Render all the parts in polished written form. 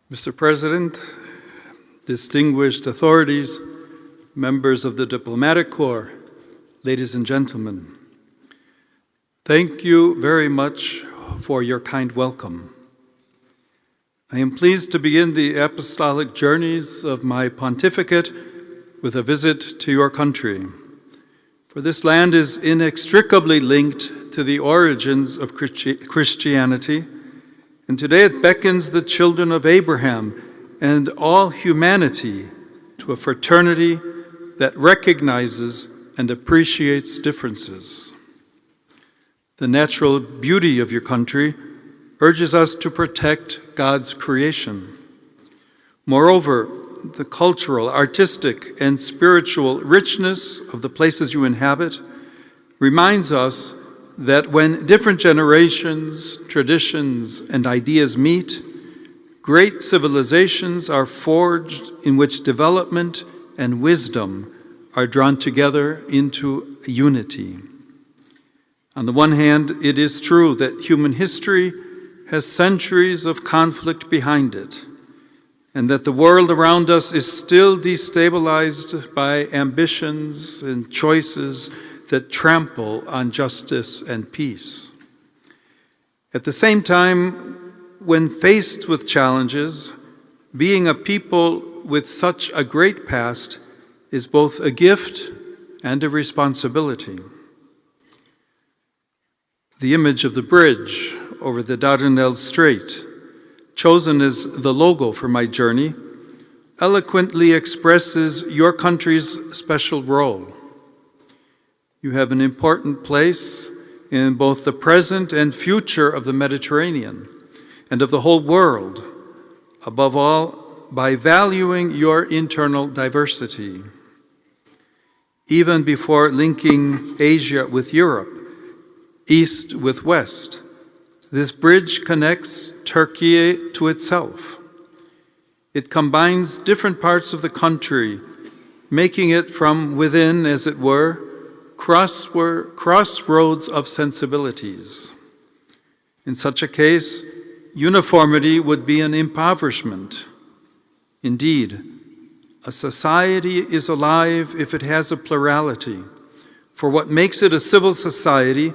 Mr. President, distinguished authorities, members of the Diplomatic Corps, ladies and gentlemen, thank you very much for your kind welcome. I am pleased to begin the apostolic journeys of my pontificate with a visit to your country, for this land is inextricably linked to the origins of Christianity, and today it beckons the children of Abraham and all humanity to a fraternity that recognizes and appreciates differences. The natural beauty of your country urges us to protect God's creation. Moreover, the cultural, artistic, and spiritual richness of the places you inhabit reminds us that when different generations, traditions, and ideas meet, great civilizations are forged in which development and wisdom are drawn together into unity. On the one hand, it is true that human history has centuries of conflict behind it, and that the world around us is still destabilized by ambitions and choices that trample on justice and peace. At the same time, when faced with challenges, being a people with such a great past is both a gift and a responsibility. The image of the bridge over the Dardanelles Strait, chosen as the logo for my journey, eloquently expresses your country's special role. You have an important place in both the present and future of the Mediterranean and of the whole world, above all, by valuing your internal diversity. Even before linking Asia with Europe, East with West, this bridge connects Turkey to itself. It combines different parts of the country, making it from within, as it were, crossroads of sensibilities. In such a case, uniformity would be an impoverishment. Indeed, a society is alive if it has a plurality, for what makes it a civil society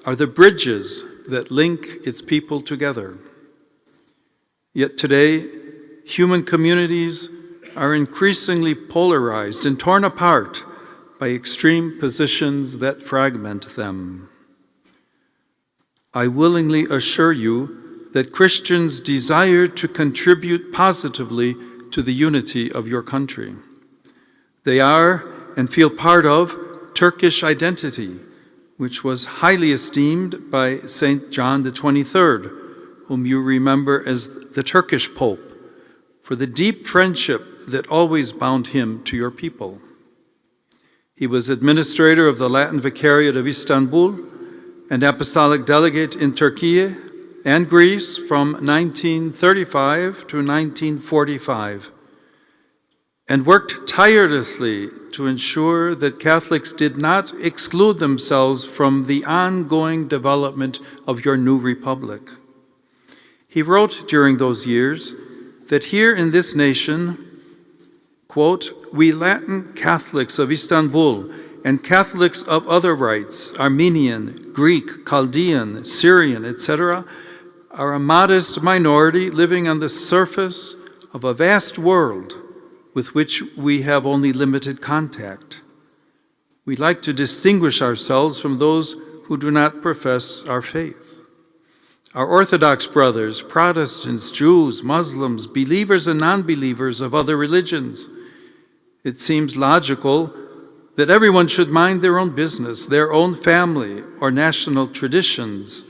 are the bridges that link its people together. Yet today, human communities are increasingly polarized and torn apart by extreme positions that fragment them. I willingly assure you that Christians desire to contribute positively to the unity of your country. They are and feel part of Turkish identity, which was highly esteemed by St. John the 23rd, whom you remember as the Turkish Pope, for the deep friendship that always bound him to your people. He was administrator of the Latin Vicariate of Istanbul and apostolic delegate in Turkey and Greece from 1935 to 1945, and worked tirelessly to ensure that Catholics did not exclude themselves from the ongoing development of your new republic. He wrote during those years that here in this nation, quote, "We Latin Catholics of Istanbul and Catholics of other rites, Armenian, Greek, Chaldean, Syrian, etc., are a modest minority living on the surface of a vast world with which we have only limited contact. We like to distinguish ourselves from those who do not profess our faith. Our Orthodox brothers, Protestants, Jews, Muslims, believers and non-believers of other religions, it seems logical that everyone should mind their own business, their own family or national traditions,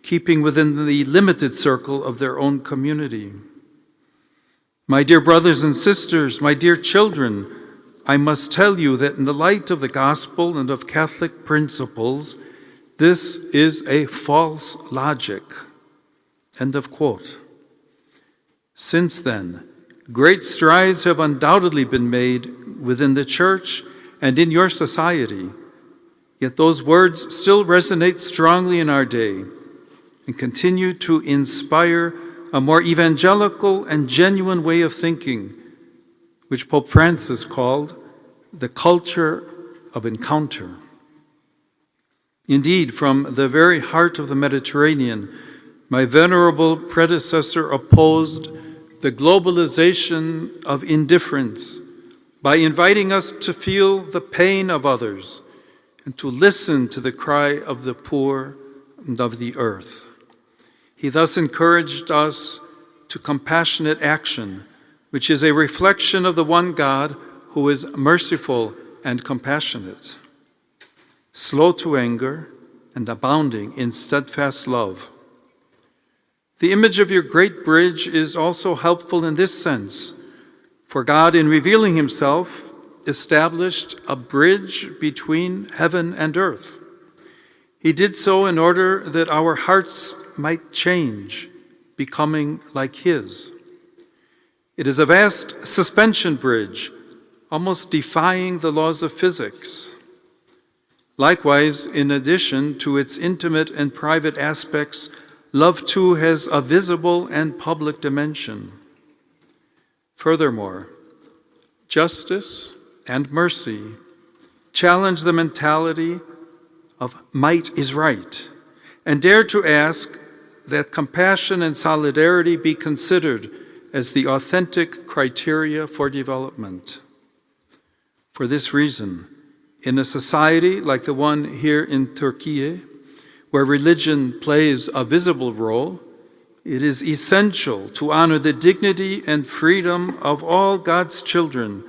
keeping within the limited circle of their own community. My dear brothers and sisters, my dear children, I must tell you that in the light of the gospel and of Catholic principles, this is a false logic." End of quote. Since then, great strides have undoubtedly been made within the Church and in your society, yet those words still resonate strongly in our day and continue to inspire a more evangelical and genuine way of thinking, which Pope Francis called the culture of encounter. Indeed, from the very heart of the Mediterranean, my venerable predecessor opposed the globalization of indifference by inviting us to feel the pain of others and to listen to the cry of the poor and of the earth. He thus encouraged us to compassionate action, which is a reflection of the one God who is merciful and compassionate, slow to anger and abounding in steadfast love. The image of your great bridge is also helpful in this sense, for God, in revealing himself, established a bridge between heaven and earth. He did so in order that our hearts might change, becoming like his. It is a vast suspension bridge, almost defying the laws of physics. Likewise, in addition to its intimate and private aspects, love too has a visible and public dimension. Furthermore, justice and mercy challenge the mentality of might is right, and dare to ask that compassion and solidarity be considered as the authentic criteria for development. For this reason, in a society like the one here in Turkey, where religion plays a visible role, it is essential to honor the dignity and freedom of all God's children,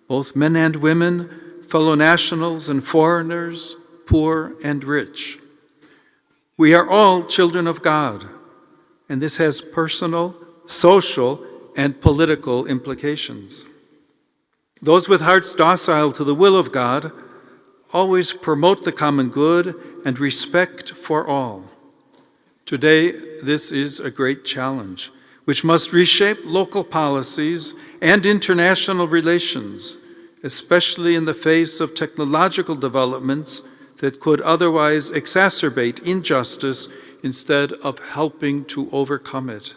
both men and women, fellow nationals and foreigners, poor and rich. We are all children of God, and this has personal, social, and political implications. Those with hearts docile to the will of God always promote the common good and respect for all. Today, this is a great challenge, which must reshape local policies and international relations, especially in the face of technological developments that could otherwise exacerbate injustice instead of helping to overcome it.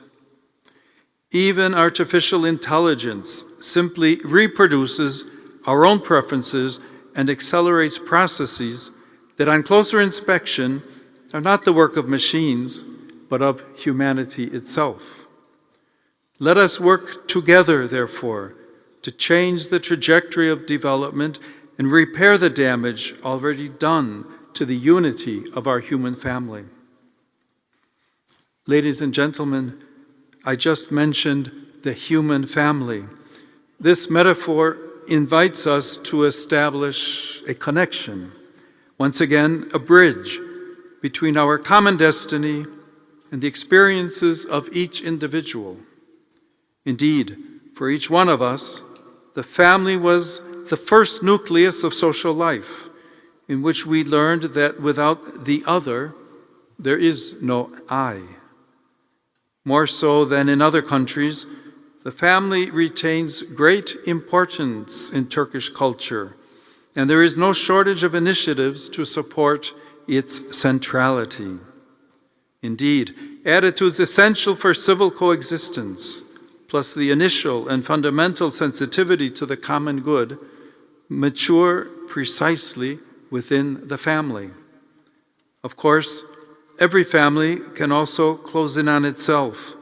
Even artificial intelligence simply reproduces our own preferences and accelerates processes that on closer inspection are not the work of machines, but of humanity itself. Let us work together, therefore, to change the trajectory of development and repair the damage already done to the unity of our human family. Ladies and gentlemen, I just mentioned the human family. This metaphor invites us to establish a connection, once again, a bridge between our common destiny and the experiences of each individual. Indeed, for each one of us, the family was the first nucleus of social life, in which we learned that without the other, there is no I. More so than in other countries, the family retains great importance in Turkish culture, and there is no shortage of initiatives to support its centrality. Indeed, attitudes essential for civil coexistence, plus the initial and fundamental sensitivity to the common good, mature precisely within the family. Of course, every family can also close in on itself,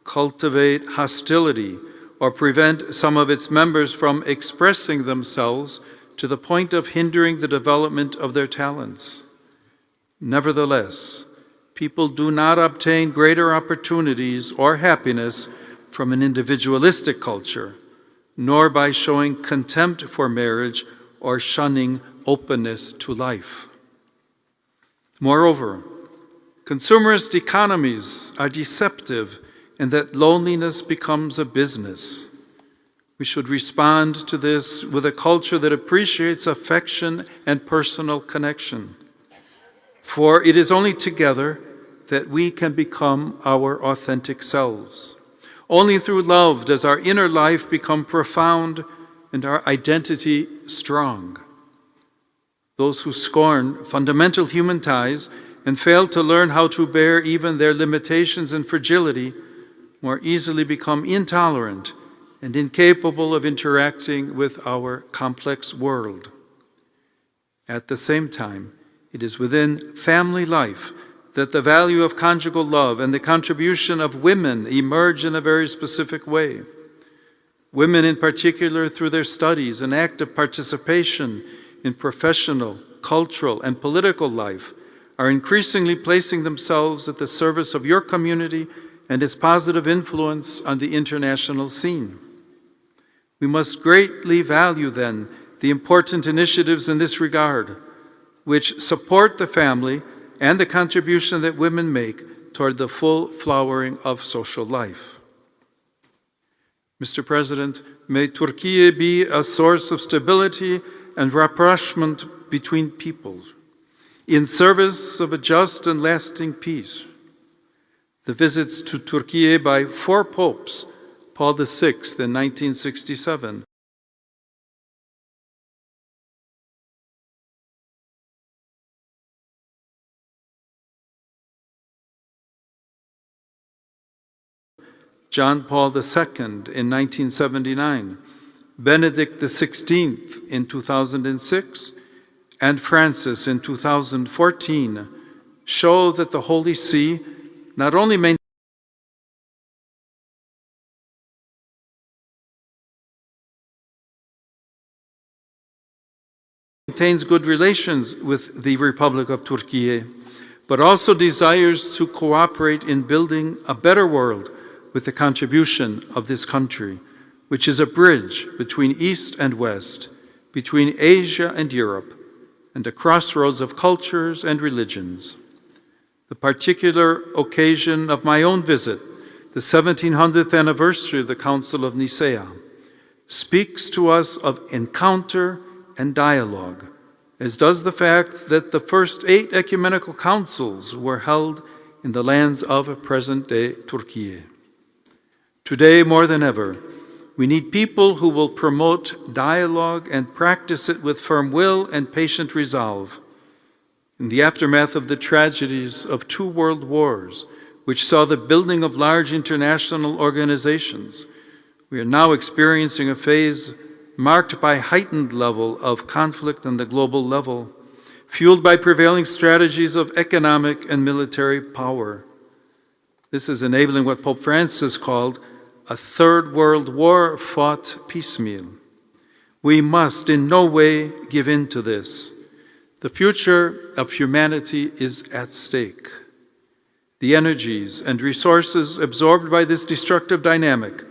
cultivate hostility, or prevent some of its members from expressing themselves to the point of hindering the development of their talents. Nevertheless, people do not obtain greater opportunities or happiness from an individualistic culture, nor by showing contempt for marriage or shunning openness to life. Moreover, consumerist economies are deceptive in that loneliness becomes a business. We should respond to this with a culture that appreciates affection and personal connection. For it is only together that we can become our authentic selves. Only through love does our inner life become profound and our identity strong. Those who scorn fundamental human ties and fail to learn how to bear even their limitations and fragility more easily become intolerant and incapable of interacting with our complex world. At the same time, it is within family life that the value of conjugal love and the contribution of women emerge in a very specific way. Women in particular, through their studies and active participation in professional, cultural, and political life, are increasingly placing themselves at the service of your community and its positive influence on the international scene. We must greatly value, then, the important initiatives in this regard, which support the family and the contribution that women make toward the full flowering of social life. Mr. President, may Turkey be a source of stability and rapprochement between peoples, in service of a just and lasting peace. The visits to Turkey by 4 popes, Paul VI in 1967, John Paul II in 1979, Benedict XVI in 2006, and Francis in 2014 show that the Holy See not only maintains good relations with the Republic of Turkey, but also desires to cooperate in building a better world with the contribution of this country, which is a bridge between East and West, between Asia and Europe, and a crossroads of cultures and religions. The particular occasion of my own visit, the 1700th anniversary of the Council of Nicaea, speaks to us of encounter and dialogue, as does the fact that the first 8 ecumenical councils were held in the lands of present-day Turkey. Today, more than ever, we need people who will promote dialogue and practice it with firm will and patient resolve. In the aftermath of the tragedies of 2 world wars, which saw the building of large international organizations, we are now experiencing a phase marked by heightened level of conflict on the global level, fueled by prevailing strategies of economic and military power. This is enabling what Pope Francis called a 3rd World War fought piecemeal. We must in no way give in to this. The future of humanity is at stake. The energies and resources absorbed by this destructive dynamic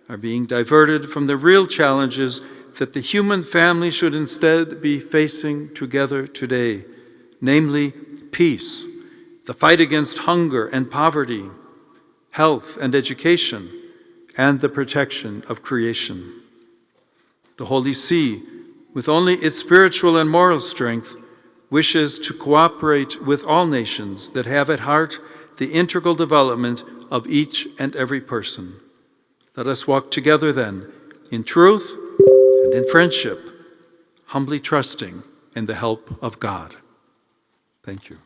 are being diverted from the real challenges that the human family should instead be facing together today, namely peace, the fight against hunger and poverty, health and education, and the protection of creation. The Holy See, with only its spiritual and moral strength, wishes to cooperate with all nations that have at heart the integral development of each and every person. Let us walk together then, in truth and in friendship, humbly trusting in the help of God. Thank you.